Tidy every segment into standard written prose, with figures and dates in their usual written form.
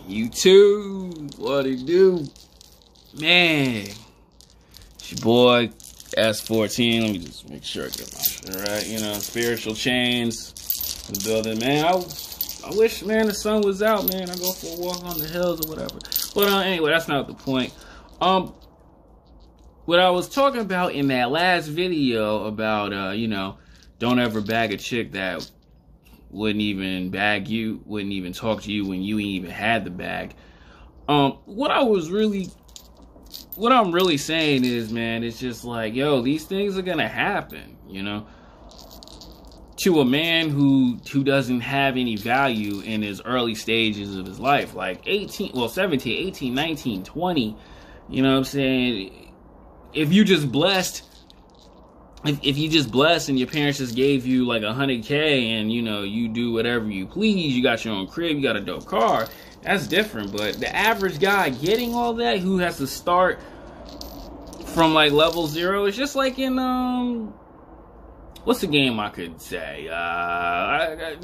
You too. What it do? Man. It's your boy, S14. Let me just make sure I get my shit right. You know, Spiritual Chains in the building. Man, I wish, man, the sun was out, man. I go for a walk on the hills or whatever. But anyway, that's not the point. What I was talking about in that last video about, you know, don't ever bag a chick that wouldn't even bag you, wouldn't even talk to you when you even had the bag. What I'm really saying is, man, it's just like, yo, these things are gonna happen, you know, to a man who doesn't have any value in his early stages of his life, like 17, 18, 19, 20, you know what I'm saying? If you just blessed, if you just blessed and your parents just gave you like $100K and, you know, you do whatever you please, you got your own crib, you got a dope car, that's different. But the average guy getting all that, who has to start from like level 0, it's just like in, what's the game I could say?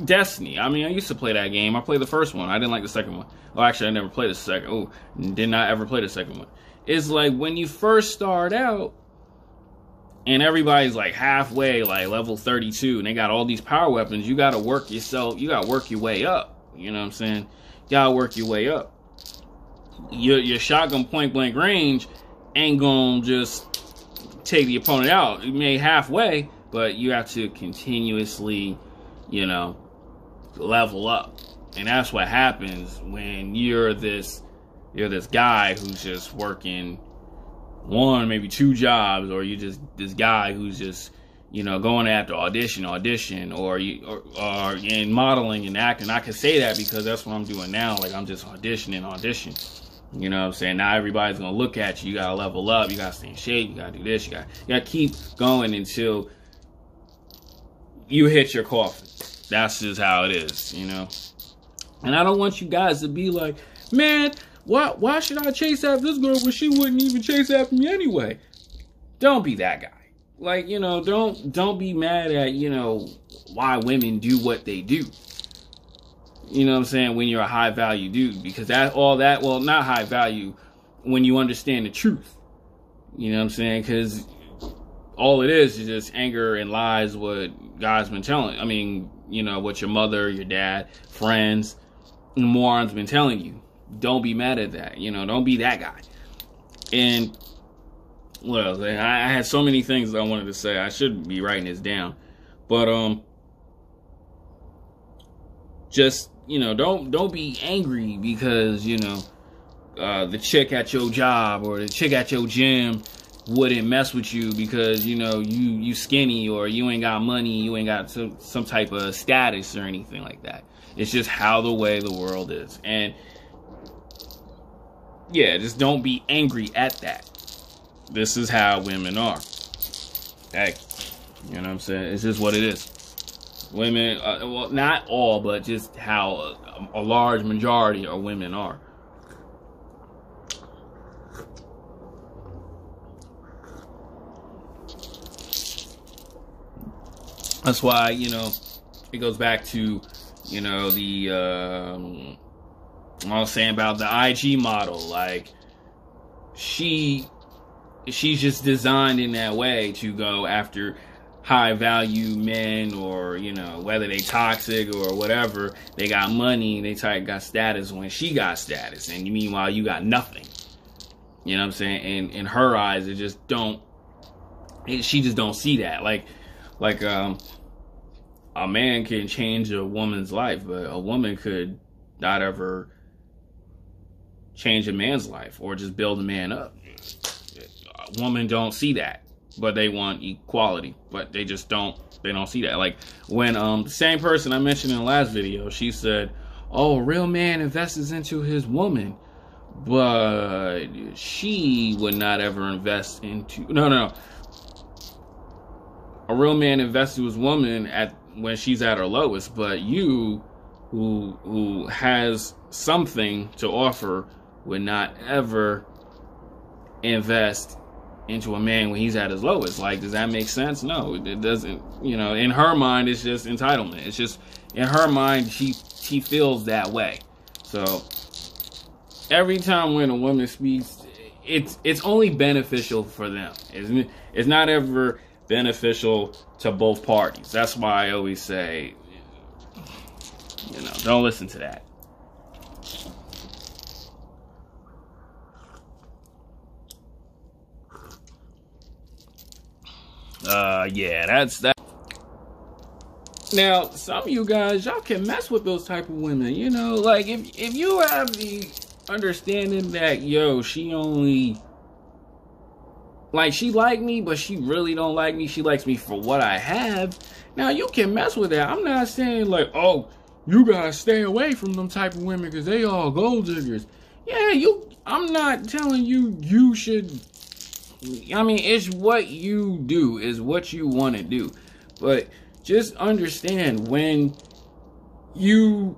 Destiny. I mean, I used to play that game. I played the first one. I didn't like the second one. Well, actually, I never played the second. Oh, did not ever play the second one. It's like when you first start out, and everybody's like halfway, like level 32, and they got all these power weapons. You gotta work yourself. You gotta work your way up. You know what I'm saying? You gotta work your way up. Your shotgun point blank range ain't gonna just take the opponent out. You may halfway, but you have to continuously, you know, level up. And that's what happens when you're this guy who's just working 1, maybe 2 jobs, or you just this guy who's just, you know, going after audition, or in modeling and acting. I can say that because that's what I'm doing now. Like, I'm just auditioning. You know what I'm saying? Now everybody's gonna look at you. You gotta level up. You gotta stay in shape. You gotta do this. You gotta keep going until you hit your coffin. That's just how it is, you know. And I don't want you guys to be like, man, why should I chase after this girl when she wouldn't even chase after me anyway? Don't be that guy. Like, you know, don't be mad at, you know, why women do what they do. You know what I'm saying? When you're a high value dude, because well, not high value when you understand the truth. You know what I'm saying? Because all it is just anger and lies, what God's been telling. I mean, you know, what your mother, your dad, friends, and morons been telling you. Don't be mad at that. You know, don't be that guy. And, well, I had so many things that I wanted to say. I should be writing this down. But, just, you know, don't be angry because, you know, the chick at your job or the chick at your gym wouldn't mess with you because, you know, you skinny, or you ain't got money, you ain't got some type of status or anything like that. It's just how the way the world is. And yeah, just don't be angry at that. This is how women are. Hey, you know what I'm saying? It's just what it is. Women, well, not all, but just how a large majority of women are. That's why, you know, it goes back to, you know, the, I was saying about the IG model. Like, she's just designed in that way to go after high value men, or, you know, whether they toxic or whatever, they got money, they got status when she got status, and meanwhile you got nothing. You know what I'm saying? And in her eyes, she just don't see that. Like a man can change a woman's life, but a woman could not ever change a man's life or just build a man up. Women don't see that, but they want equality, but they don't see that. Like when the same person I mentioned in the last video, she said, oh, a real man invests into his woman, but she would not ever invest into, no. A real man invests in his woman when she's at her lowest, but you who has something to offer would not ever invest into a man when he's at his lowest. Like, does that make sense? No, it doesn't. You know, in her mind, it's just entitlement. It's just, in her mind, she feels that way. So every time when a woman speaks, it's only beneficial for them. It's not ever beneficial to both parties. That's why I always say, don't listen to that. Yeah, that's that. Now, some of you guys, y'all can mess with those type of women. Like if you have the understanding that, she only, like, she like me, but she really don't like me. She likes me for what I have. Now, you can mess with that. I'm not saying like, oh, you gotta stay away from them type of women because they all gold diggers. Yeah, I'm not telling you should. I mean, it's what you do, is what you want to do. But just understand when you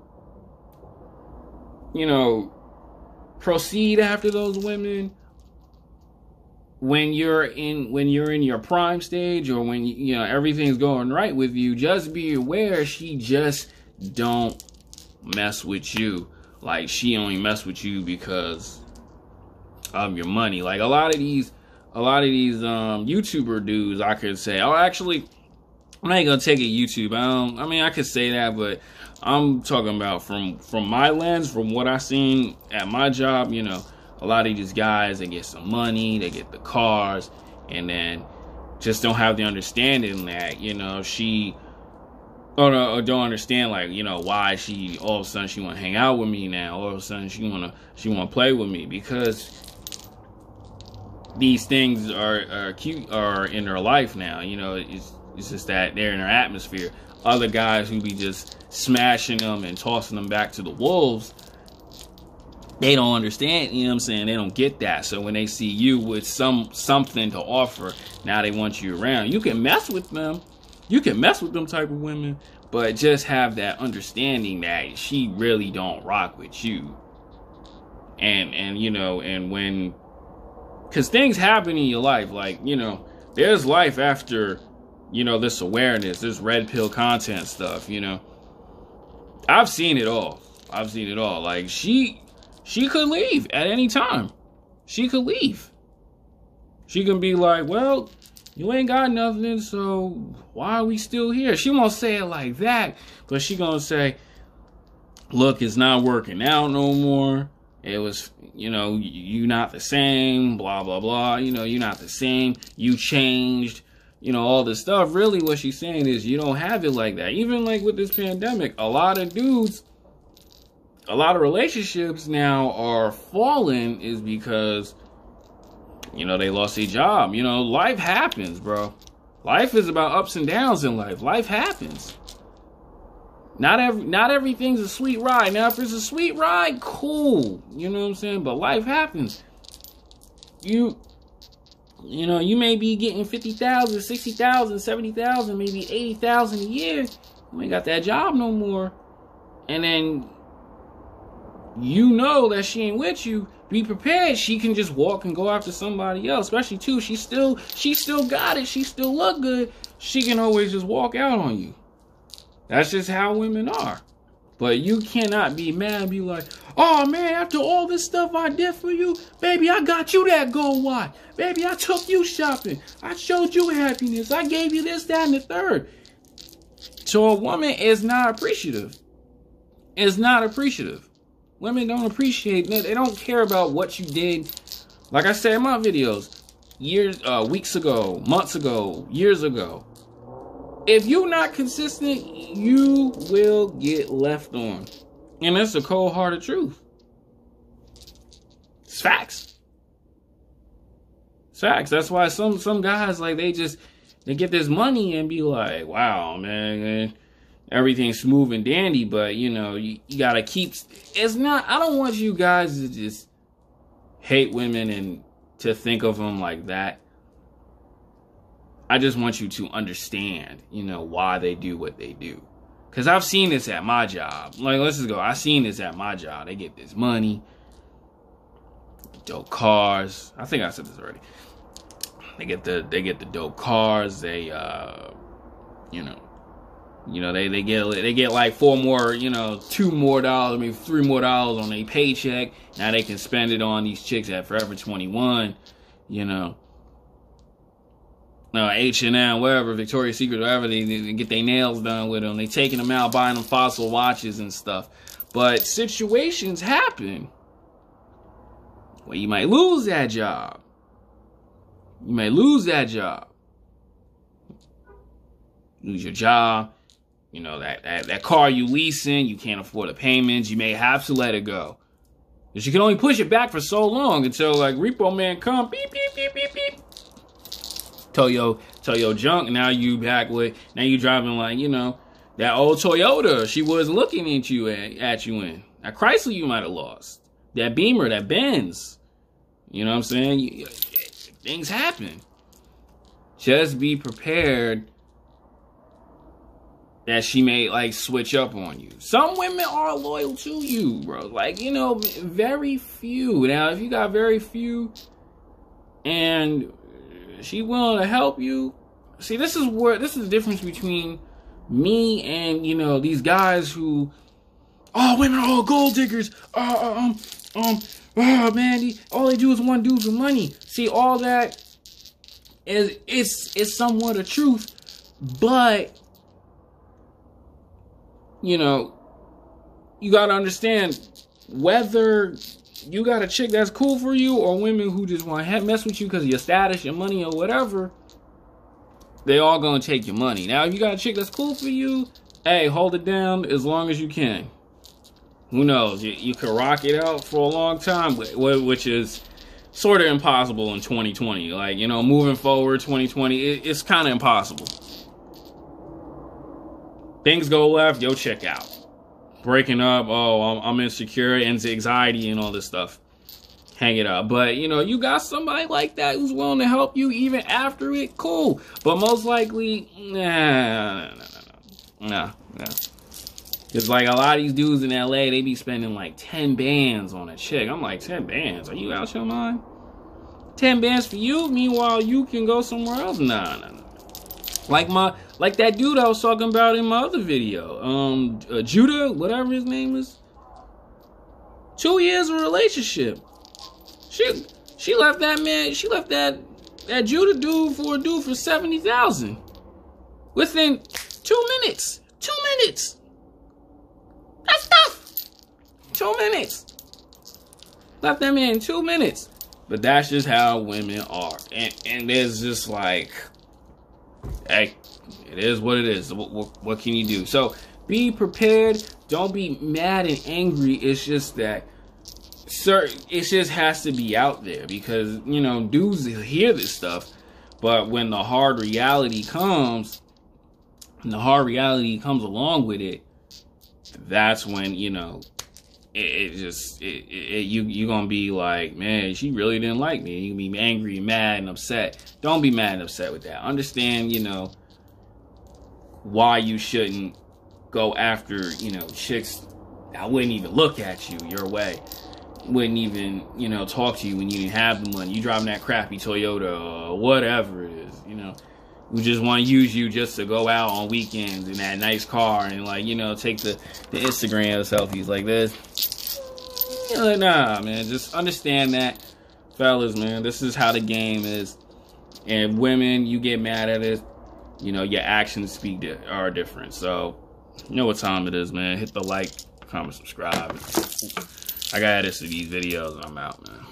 proceed after those women, when you're in your prime stage, or when everything's going right with you, just be aware she just don't mess with you. Like, she only mess with you because of your money. Like a lot of these YouTuber dudes, I could say, actually, I'm not gonna take it YouTube. I could say that, but I'm talking about from my lens, from what I seen at my job. A lot of these guys, they get some money, they get the cars, and then just don't have the understanding that she, or don't understand, like, why she all of a sudden she want to hang out with me now. All of a sudden she want to play with me, because these things are cute, are in her life now. It's just that they're in her atmosphere. Other guys who be just smashing them and tossing them back to the wolves, they don't understand, what I'm saying? They don't get that. So when they see you with something to offer, now they want you around. You can mess with them. You can mess with them type of women, but just have that understanding that she really don't rock with you. And when, because things happen in your life, like, there's life after, this awareness, this red pill content stuff, I've seen it all. Like, she could leave at any time. She could leave. She can be like, well, you ain't got nothing, so why are we still here? She won't say it like that, but she gonna say, look, it's not working out no more. It was, you not the same, blah, blah, blah. You're not the same. You changed, all this stuff. Really what she's saying is you don't have it like that. Even like with this pandemic, a lot of dudes, a lot of relationships now are falling is because, they lost their job. Life happens, bro. Life is about ups and downs in life. Life happens. Not everything's a sweet ride. Now, if it's a sweet ride, cool. You know what I'm saying? But life happens. You may be getting 50,000, 60,000, 70,000, maybe 80,000 a year. You ain't got that job no more. And then that she ain't with you. Be prepared. She can just walk and go after somebody else. Especially too, she still got it. She still look good. She can always just walk out on you. That's just how women are. But you cannot be mad and be like, oh man, after all this stuff I did for you, baby, I got you that gold watch. Baby, I took you shopping. I showed you happiness. I gave you this, that, and the third. So a woman is not appreciative. Is not appreciative. Women don't appreciate that. They don't care about what you did. Like I said in my videos, weeks ago, months ago, years ago. If you're not consistent, you will get left on. And that's the cold-hearted truth. It's facts. It's facts. That's why some guys, like, they get this money and be like, wow, man, everything's smooth and dandy, but, you gotta keep... It's not... I don't want you guys to just hate women and to think of them like that. I just want you to understand, why they do what they do. Because I've seen this at my job. Like, let's just go. I've seen this at my job. They get this money, dope cars. I think I said this already. They get the dope cars. They, You know, they get like $4 more, you know, $2 more, maybe $3 more on a paycheck. Now they can spend it on these chicks at Forever 21, you know. H&M, wherever, Victoria's Secret, wherever, they get their nails done with them. They taking them out, buying them Fossil watches and stuff. But situations happen where you might lose that job. You may lose that job. Lose your job. You know, that car you leasing, you can't afford the payments. You may have to let it go. Because you can only push it back for so long until, like, Repo Man come, beep, beep, beep, beep, beep. Tell your junk, now you back with, now you driving like, you know, that old Toyota she was looking at you in. That Chrysler you might have lost. That Beamer, that Benz. You know what I'm saying? Things happen. Just be prepared that she may, like, switch up on you. Some women are loyal to you, bro. Like, you know, very few. Now, if you got very few and she willing to help you, see, this is the difference between me and, you know, these guys who, oh, women are all gold diggers. Oh, man, all they do is want dudes with money. See, all that it's somewhat a truth, but, you know, you gotta understand whether you got a chick that's cool for you or women who just want to mess with you because of your status, your money, or whatever, they all gonna take your money. Now, if you got a chick that's cool for you, hey, hold it down as long as you can. Who knows? You could rock it out for a long time, which is sort of impossible in 2020. Like, you know, moving forward, 2020, it's kind of impossible. Things go left, yo, check out. Breaking up, oh, I'm insecure, and anxiety and all this stuff. Hang it up. But, you know, you got somebody like that who's willing to help you even after it, cool. But most likely, nah. Because, like, a lot of these dudes in LA, they be spending, like, 10 bands on a chick. I'm like, 10 bands? Are you out your mind? 10 bands for you? Meanwhile, you can go somewhere else? Nah. Like that dude I was talking about in my other video. Judah, whatever his name is. 2 years of relationship. She left that man, she left that Judah dude for a dude for $70,000. Within 2 minutes. 2 minutes. That's tough. 2 minutes. Left that man in 2 minutes. But that's just how women are. And there's just like, hey, it is what it is. What can you do? So be prepared. Don't be mad and angry. It's just that, sir, it just has to be out there because, you know, dudes hear this stuff. But when the hard reality comes, along with it, that's when, you know, you gonna be like, man, she really didn't like me. You can be angry, mad, and upset. Don't be mad and upset with that. Understand, you know, why you shouldn't go after, you know, chicks that wouldn't even look at you your way. Wouldn't even, you know, talk to you when you didn't have the money. You driving that crappy Toyota or whatever it is, you know. We just want to use you just to go out on weekends in that nice car and, like, you know, take the Instagram selfies like this. You know, nah, man, just understand that, fellas, man, this is how the game is. And women, you get mad at it, you know, your actions are different. So, you know what time it is, man. Hit the like, comment, subscribe. I gotta edit these videos and I'm out, man.